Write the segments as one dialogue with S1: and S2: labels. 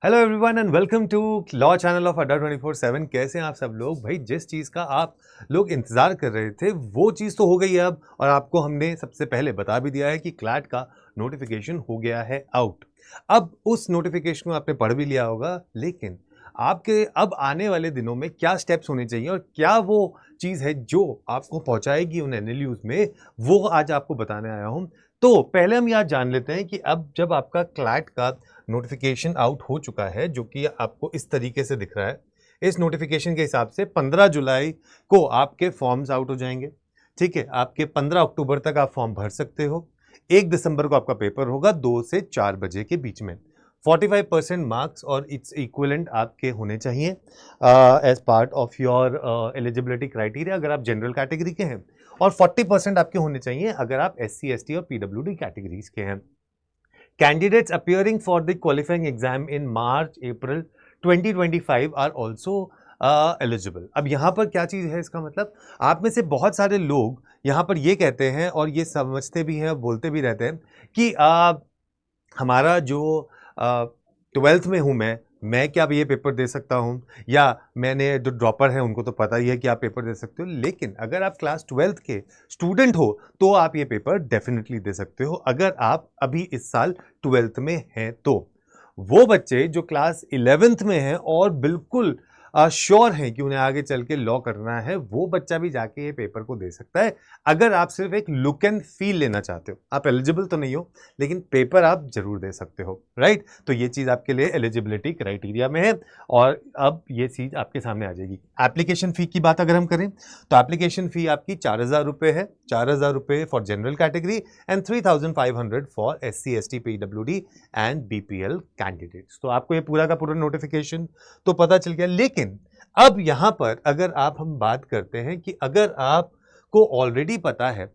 S1: Hello everyone and welcome to law channel of Adda 24/7। कैसे हैं आप सब लोग? भाई जिस चीज़ का आप लोग इंतज़ार कर रहे थे वो चीज़ तो हो गई है अब, और आपको हमने सबसे पहले बता भी दिया है कि क्लैट का नोटिफिकेशन हो गया है आउट। अब उस नोटिफिकेशन को आपने पढ़ भी लिया होगा, लेकिन आपके अब आने वाले दिनों में क्या स्टेप्स होने चाहिए और क्या वो चीज़ है जो आपको पहुंचाएगी उन एनएलयूज़ में, वो आज आपको बताने आया हूं। तो पहले हम याद जान लेते हैं कि अब जब आपका क्लैट का नोटिफिकेशन आउट हो चुका है, जो कि आपको इस तरीके से दिख रहा है। इस नोटिफिकेशन के हिसाब से 15 जुलाई को आपके फॉर्म्स आउट हो जाएंगे। ठीक है, आपके 15 अक्टूबर तक आप फॉर्म भर सकते हो। 1 दिसंबर को आपका पेपर होगा 2 से 4 बजे के बीच में। 45% मार्क्स और इट्स इक्विवेलेंट आपके होने चाहिए as part of your eligibility criteria अगर आप जनरल कैटेगरी के हैं, और 40% आपके होने चाहिए अगर आप SC ST और PWD कैटेगरीज के हैं। Candidates appearing for the qualifying exam in March, April 2025 are also eligible। अब यहाँ पर क्या चीज़ है, इसका मतलब आप में से बहुत सारे लोग यहाँ पर ये कहते हैं और ये समझते भी हैं, बोलते भी रहते हैं कि हमारा जो 12th में हूँ मैं क्या ये पेपर दे सकता हूँ, या मैंने जो ड्रॉपर हैं उनको तो पता ही है कि आप पेपर दे सकते हो, लेकिन अगर आप क्लास 12th के स्टूडेंट हो तो आप ये पेपर डेफिनेटली दे सकते हो अगर आप अभी इस साल 12th में हैं। तो वो बच्चे जो क्लास 11th में हैं और बिल्कुल श्योर हैं कि उन्हें आगे चल के लॉ करना है, वो बच्चा भी जाके ये पेपर को दे सकता है अगर आप सिर्फ एक लुक एंड फील लेना चाहते हो। आप एलिजिबल तो नहीं हो, लेकिन पेपर आप जरूर दे सकते हो, राइट? तो ये चीज आपके लिए एलिजिबिलिटी क्राइटेरिया में है, और अब ये चीज आपके सामने आ जाएगी। एप्लीकेशन फी की बात अगर हम करें तो एप्लीकेशन फी आपकी 4,000 रुपए है। 4,000 रुपए for general category and 3,500 for SC ST PWD and BPL candidates. तो आपको ये पूरा का पूरा नोटिफिकेशन तो पता चल गया, लेकिन अब यहां पर अगर हम बात करते हैं कि अगर आपको ऑलरेडी पता है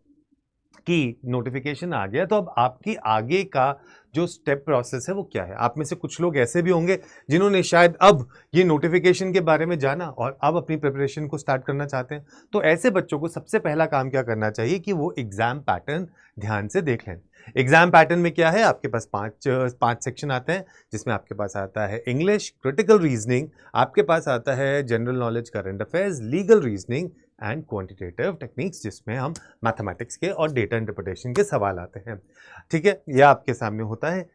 S1: कि नोटिफिकेशन आ गया, तो अब आपकी आगे का जो स्टेप प्रोसेस है वो क्या है। आप में से कुछ लोग ऐसे भी होंगे जिन्होंने शायद अब ये नोटिफिकेशन के बारे में जाना और अब अपनी प्रिपरेशन को स्टार्ट करना चाहते हैं। तो ऐसे बच्चों को सबसे पहला काम क्या करना चाहिए कि वो एग्जाम पैटर्न ध्यान से देख लें। एग्जाम पैटर्न में क्या है, आपके पास पांच सेक्शन आते हैं, जिसमें आपके पास आता है इंग्लिश, क्रिटिकल रीजनिंग, आपके पास आता है general knowledge, current affairs, legal reasoning and quantitative techniques, जिसमें हम मैथमेटिक्स के और डेटा इंटरप्रिटेशन के सवाल आते हैं। ठीक है, यह आपके सामने होता है।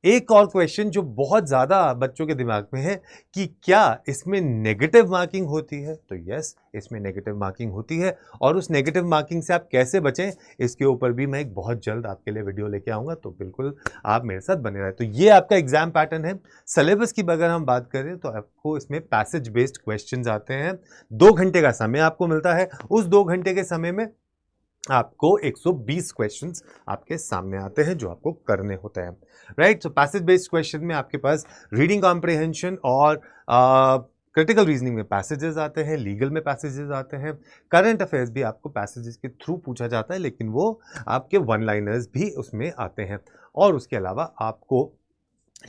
S1: एक और क्वेश्चन जो बहुत ज्यादा बच्चों के दिमाग में है कि क्या इसमें नेगेटिव मार्किंग होती है, तो यस, इसमें नेगेटिव मार्किंग होती है, और उस नेगेटिव मार्किंग से आप कैसे बचें इसके ऊपर भी मैं एक बहुत जल्द आपके लिए वीडियो लेके आऊंगा, तो बिल्कुल आप मेरे साथ बने रहे। तो ये आपका एग्जाम पैटर्न है। सिलेबस की अगर हम बात करें तो आपको इसमें पैसेज बेस्ड क्वेश्चन आते हैं। 2 घंटे का समय आपको मिलता है। उस 2 घंटे के समय में आपको 120 क्वेश्चंस आपके सामने आते हैं जो आपको करने होते हैं, राइट? सो पैसेज बेस्ड क्वेश्चन में आपके पास रीडिंग कॉम्प्रिहेंशन और क्रिटिकल रीजनिंग में पैसेजेस आते हैं, लीगल में पैसेजेस आते हैं, करंट अफेयर्स भी आपको पैसेजेस के थ्रू पूछा जाता है, लेकिन वो आपके वन लाइनर्स भी उसमें आते हैं। और उसके अलावा आपको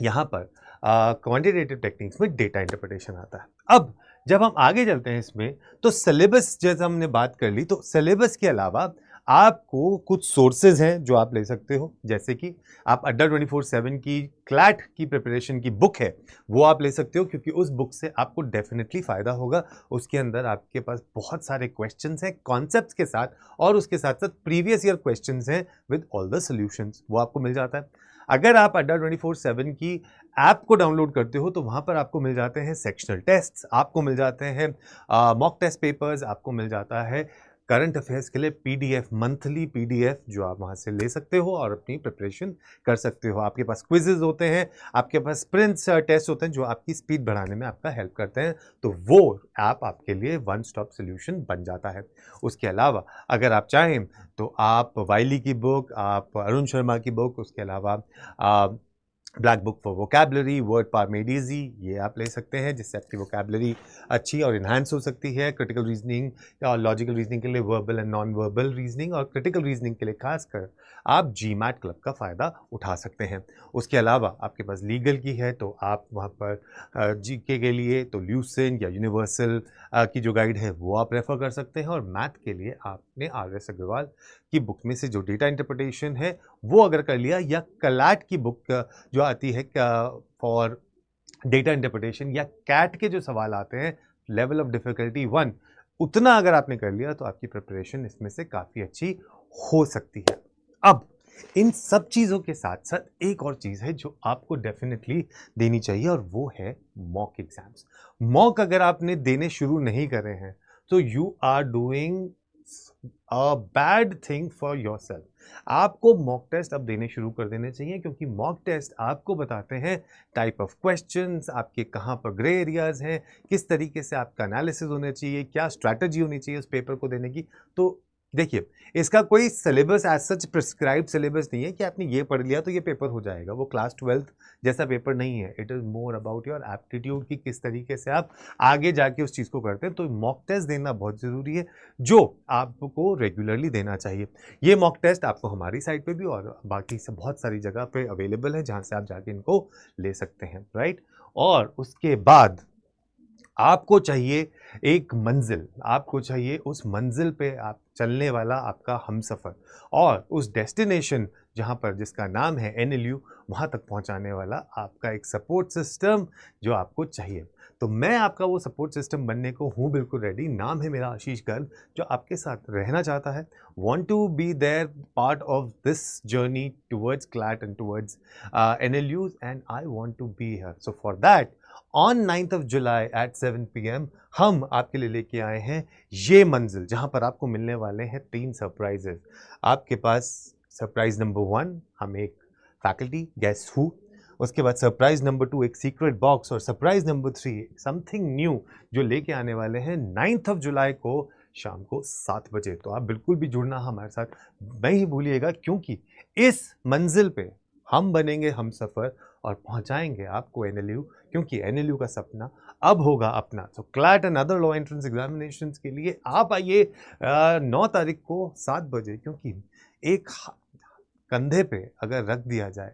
S1: यहाँ पर क्वांटिटेटिव टेक्निक्स में डेटा इंटरप्रिटेशन आता है। अब जब हम आगे चलते हैं इसमें, तो सिलेबस जैसे हमने बात कर ली, तो सिलेबस के अलावा आपको कुछ सोर्सेज हैं जो आप ले सकते हो, जैसे कि आप अड्डा 24/7 की क्लैट की प्रिपरेशन की बुक है वो आप ले सकते हो, क्योंकि उस बुक से आपको डेफिनेटली फायदा होगा। उसके अंदर आपके पास बहुत सारे क्वेश्चंस हैं कॉन्सेप्ट्स के साथ, और उसके साथ साथ प्रीवियस ईयर क्वेश्चंस हैं विद ऑल द सॉल्यूशंस, वो आपको मिल जाता है। अगर आप अड्डा 24/7 की ऐप को डाउनलोड करते हो तो वहां पर आपको मिल जाते हैं सेक्शनल टेस्ट्स, आपको मिल जाते हैं मॉक टेस्ट पेपर्स, आपको मिल जाता है करंट अफेयर्स के लिए PDF, मंथली PDF जो आप वहां से ले सकते हो और अपनी प्रिपरेशन कर सकते हो। आपके पास क्विजेज होते हैं, आपके पास स्प्रिंट्स टेस्ट होते हैं जो आपकी स्पीड बढ़ाने में आपका हेल्प करते हैं। तो वो ऐप आपके लिए वन स्टॉप सोल्यूशन बन जाता है। उसके अलावा अगर आप चाहें तो आप वाइली की बुक, आप अरुण शर्मा की बुक, उसके अलावा black book for vocabulary, word power made easy, ये आप ले सकते हैं, जिससे आपकी वोकैबलरी अच्छी और इन्हांस हो सकती है। क्रिटिकल रीजनिंग और लॉजिकल रीजनिंग के लिए verbal and non verbal reasoning, और क्रिटिकल रीजनिंग के लिए खासकर आप GMAT क्लब का फ़ायदा उठा सकते हैं। उसके अलावा आपके पास लीगल की है तो आप वहाँ पर GK के लिए तो ल्यूसेंट या यूनिवर्सल की जो गाइड है वो आप रेफर कर सकते हैं, और मैथ के लिए आपने RS अग्रवाल की बुक में से जो डेटा इंटरप्रिटेशन है वो अगर कर लिया, या कलाट की बुक जो आती है फॉर डेटा इंटरप्रिटेशन या कैट के जो सवाल आते हैं लेवल ऑफ डिफिकल्टी 1, उतना अगर आपने कर लिया तो आपकी प्रिपरेशन इसमें से काफ़ी अच्छी हो सकती है। अब इन सब चीज़ों के साथ साथ एक और चीज़ है जो आपको डेफिनेटली देनी चाहिए, और वो है मॉक एग्जाम्स। मॉक अगर आपने देने शुरू नहीं करे हैं तो you are doing a bad thing for yourself. आपको मॉक टेस्ट अब देने शुरू कर देने चाहिए, क्योंकि मॉक टेस्ट आपको बताते हैं टाइप ऑफ क्वेश्चंस, आपके कहाँ पर ग्रे एरियाज हैं, किस तरीके से आपका एनालिसिस होना चाहिए, क्या स्ट्रैटेजी होनी चाहिए उस पेपर को देने की। तो देखिए, इसका कोई syllabus as such prescribe syllabus नहीं है कि आपने ये पढ़ लिया तो ये पेपर हो जाएगा। वो क्लास 12th जैसा पेपर नहीं है। It is more about your aptitude कि किस तरीके से आप आगे जाके उस चीज़ को करते हैं। तो मॉक टेस्ट देना बहुत ज़रूरी है, जो आपको रेगुलरली देना चाहिए। ये मॉक टेस्ट आपको हमारी साइट पे भी और बाकी से बहुत सारी जगह पे अवेलेबल है, जहाँ से आप जाके इनको ले सकते हैं, राइट। और उसके बाद आपको चाहिए एक मंजिल, आपको चाहिए उस मंजिल पे आप चलने वाला आपका हमसफ़र, और उस डेस्टिनेशन जहाँ पर जिसका नाम है NLU, वहाँ तक पहुँचाने वाला आपका एक सपोर्ट सिस्टम जो आपको चाहिए। तो मैं आपका वो सपोर्ट सिस्टम बनने को हूँ बिल्कुल रेडी। नाम है मेरा आशीष गर्ग, जो आपके साथ रहना चाहता है, want to be there part of this journey towards CLAT and towards NLUs, and I want to be here. So for that, on 9th of July at 7 PM हम आपके लिए लेके आए हैं ये मंजिल, जहां पर आपको मिलने वाले हैं 3 सरप्राइजेस। आपके पास सरप्राइज नंबर 1, हम एक फैकल्टी गेस हु, उसके बाद सरप्राइज नंबर 2 एक सीक्रेट बॉक्स, और सरप्राइज नंबर 3 समथिंग न्यू जो लेके आने वाले हैं 9th of July को शाम को 7 बजे। तो आप बिल्कुल भी जुड़ना हमारे साथ नहीं भूलिएगा, क्योंकि इस मंजिल पे हम बनेंगे हम सफ़र और पहुंचाएंगे आपको NLU, क्योंकि NLU का सपना अब होगा अपना। तो CLAT and other law entrance examinations के लिए आप आइए 9 तारीख को 7 बजे, क्योंकि एक कंधे पे अगर रख दिया जाए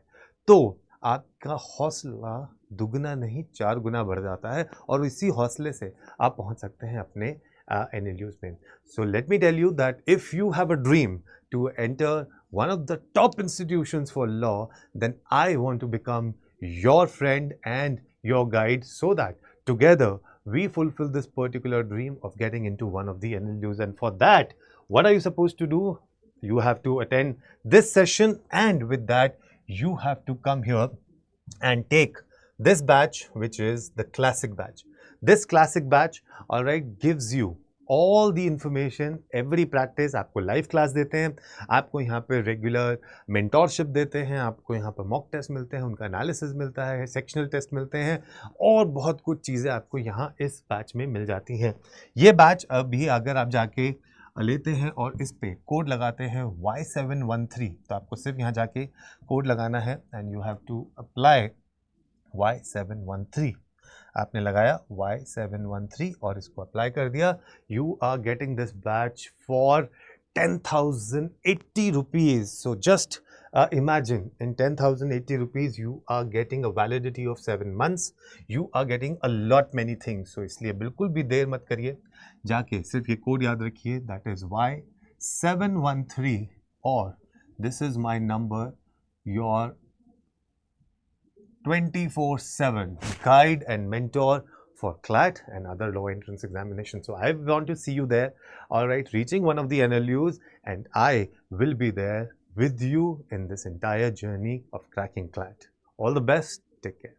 S1: तो आपका हौसला दुगना नहीं 4 गुना बढ़ जाता है, और इसी हौसले से आप पहुंच सकते हैं अपने NLUs में। So let me tell you that if you have a dream to enter one of the top institutions for law, then I want to become your friend and your guide, so that together we fulfill this particular dream of getting into one of the NLUs. And for that, what are you supposed to do? You have to attend this session, and with that, you have to come here and take this batch, which is the classic batch. This classic batch, all right, gives you all the information, every practice। आपको live class देते हैं, आपको यहाँ पे regular mentorship देते हैं, आपको यहाँ पर मॉक टेस्ट मिलते हैं, उनका एनालिसिस मिलता है, सेक्शनल टेस्ट मिलते हैं, और बहुत कुछ चीज़ें आपको यहाँ इस बैच में मिल जाती हैं। ये बैच अभी अगर आप जाके लेते हैं और इस पे कोड लगाते हैं Y713, तो आपको सिर्फ यहाँ जाके कोड लगाना है, and you have to apply Y713। आपने लगाया Y713 और इसको अप्लाई कर दिया, you are getting this batch for 10,080 rupees. So just imagine, in 10,080 rupees you are getting a validity of 7 months. You are getting a lot many things. So इसलिए बिल्कुल भी देर मत करिए, जाके सिर्फ ये कोड याद रखिए, that is Y713, और this is my number, your 24/7 guide and mentor for CLAT and other law entrance examinations. So I want to see you there, all right, reaching one of the NLUs, and I will be there with you in this entire journey of cracking CLAT. All the best. Take care.